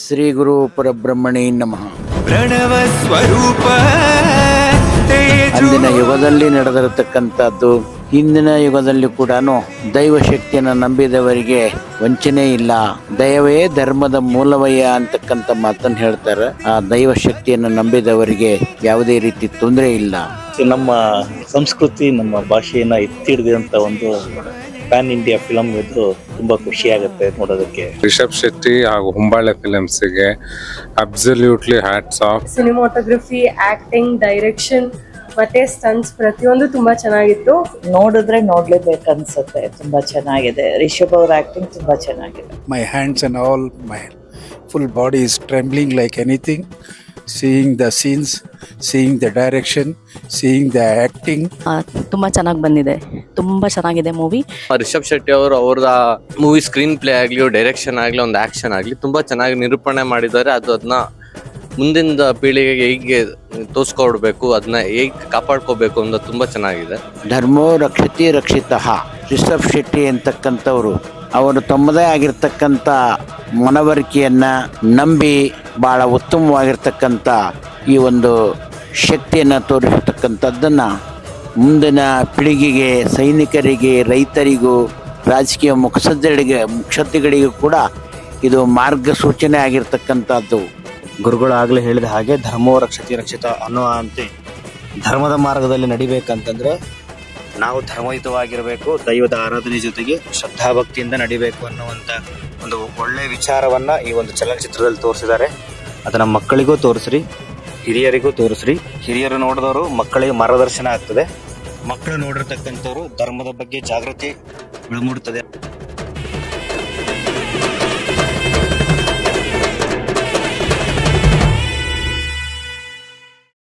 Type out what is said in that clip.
ಶ್ರೀ ಗುರು ಪರಬ್ರಹ್ಮಣೇ ನಮಃ. ಪ್ರಣವ ಸ್ವರೂಪ ಅಂದಿನ ಯುಗದಲ್ಲಿ ನಡೆದಿರತಕ್ಕಂಥದ್ದು ಹಿಂದಿನ ಯುಗದಲ್ಲಿ ಕೂಡ ದೈವ ಶಕ್ತಿಯನ್ನು ನಂಬಿದವರಿಗೆ ವಂಚನೆ ಇಲ್ಲ. ದಯವೇ ಧರ್ಮದ ಮೂಲವಯ್ಯ ಅಂತಕ್ಕಂಥ ಮಾತನ್ನು ಹೇಳ್ತಾರೆ. ಆ ದೈವ ಶಕ್ತಿಯನ್ನು ನಂಬಿದವರಿಗೆ ಯಾವುದೇ ರೀತಿ ತೊಂದರೆ ಇಲ್ಲ. ನಮ್ಮ ಸಂಸ್ಕೃತಿ ನಮ್ಮ ಭಾಷೆಯನ್ನ ಎತ್ತಿ ಹಿಡಿದಂತ ಒಂದು ಪ್ಯಾನ್ ಇಂಡಿಯಾ ಫಿಲಂ ಇದು ತುಂಬಾ ಖುಷಿ ಆಗುತ್ತೆ ನೋಡೋದಕ್ಕೆ. ರಿಷಬ್ ಶೆಟ್ಟಿ ಹಾಗೂ ಹೊಂಬಾಳೆ ಫಿಲಮ್ಸ್ಗೆ absolutely hats off. Cinematography, acting, direction ಮತ್ತೆ ಸ್ಟಂಟ್ಸ್ ಪ್ರತಿಯೊಂದು ತುಂಬಾ ಚೆನ್ನಾಗಿತ್ತು. ನೋಡಿದ್ರೆ ನೋಡ್ಲೇಬೇಕು ಅನ್ಸುತ್ತೆ. ತುಂಬಾ ಚೆನ್ನಾಗಿದೆ. ರಿಷಬ್ ಅವ್ರ ಆಕ್ಟಿಂಗ್ ತುಂಬಾ ಚೆನ್ನಾಗಿದೆ. My hands and all, my full body is trembling like anything. Seeing the scenes, seeing the direction, seeing the acting. ತುಂಬಾ ಚೆನ್ನಾಗಿ ಬಂದಿದೆ. ತುಂಬಾ ಚೆನ್ನಾಗಿದೆ ಮೂವಿ. ರಿಷಬ್ ಶೆಟ್ಟಿ ಅವರು ಅವ್ರದ ಮೂವಿ ಸ್ಕ್ರೀನ್ ಪ್ಲೇ ಆಗ್ಲಿ, ಡೈರೆಕ್ಷನ್ ಆಗ್ಲಿ, ಒಂದು ಆಕ್ಷನ್ ಆಗ್ಲಿ ತುಂಬಾ ಚೆನ್ನಾಗಿ ನಿರೂಪಣೆ ಮಾಡಿದ್ದಾರೆ. ಅದನ್ನ ಮುಂದಿನ ಪೀಳಿಗೆಗೆ ಹೇಗೆ ತೋರಿಸ್ಕೊಡ್ಬೇಕು, ಅದನ್ನ ಹೇಗೆ ಕಾಪಾಡ್ಕೋಬೇಕು ಅನ್ನೋದು ತುಂಬಾ ಚೆನ್ನಾಗಿದೆ. ಧರ್ಮೋ ರಕ್ಷತಿ ರಕ್ಷಿತಃ. ರಿಷಬ್ ಶೆಟ್ಟಿ ಅಂತಕ್ಕಂಥವ್ರು ಅವರು ತಮ್ಮದೇ ಆಗಿರ್ತಕ್ಕಂಥ ಮನವರಿಕೆಯನ್ನ ನಂಬಿ ಬಹಳ ಉತ್ತಮವಾಗಿರ್ತಕ್ಕಂಥ ಈ ಒಂದು ಶಕ್ತಿಯನ್ನು ತೋರಿಸತಕ್ಕಂಥದ್ದನ್ನ ಮುಂದಿನ ಪೀಳಿಗೆಗೆ, ಸೈನಿಕರಿಗೆ, ರೈತರಿಗೂ, ರಾಜಕೀಯ ಮುಖ್ಯಸ್ಥಿಗಳಿಗೂ ಕೂಡ ಇದು ಮಾರ್ಗಸೂಚನೆ ಆಗಿರ್ತಕ್ಕಂಥದ್ದು. ಗುರುಗಳಾಗಲೇ ಹೇಳಿದ ಹಾಗೆ ಧರ್ಮೋ ರಕ್ಷತಿ ರಕ್ಷಿತ ಅನ್ನೋ ಅಂತೆ ಧರ್ಮದ ಮಾರ್ಗದಲ್ಲಿ ನಡಿಬೇಕಂತಂದ್ರೆ ನಾವು ಧರ್ಮಯುತವಾಗಿರಬೇಕು. ದೈವದ ಆರಾಧನೆ ಜೊತೆಗೆ ಶ್ರದ್ಧಾಭಕ್ತಿಯಿಂದ ನಡಿಬೇಕು ಅನ್ನುವಂಥ ಒಂದು ಒಳ್ಳೆಯ ವಿಚಾರವನ್ನ ಈ ಒಂದು ಚಲನಚಿತ್ರದಲ್ಲಿ ತೋರಿಸಿದ್ದಾರೆ. ಅದನ್ನ ಮಕ್ಕಳಿಗೂ ತೋರಿಸ್ರಿ, ಹಿರಿಯರಿಗೂ ತೋರಿಸ್ರಿ. ಹಿರಿಯರು ನೋಡಿದವರು ಮಕ್ಕಳಿಗೆ ಮಾರ್ಗದರ್ಶನ ಆಗ್ತದೆ. ಮಕ್ಕಳು ನೋಡಿರ್ತಕ್ಕಂಥವ್ರು ಧರ್ಮದ ಬಗ್ಗೆ ಜಾಗೃತಿ ಮೂಡುತ್ತದೆ.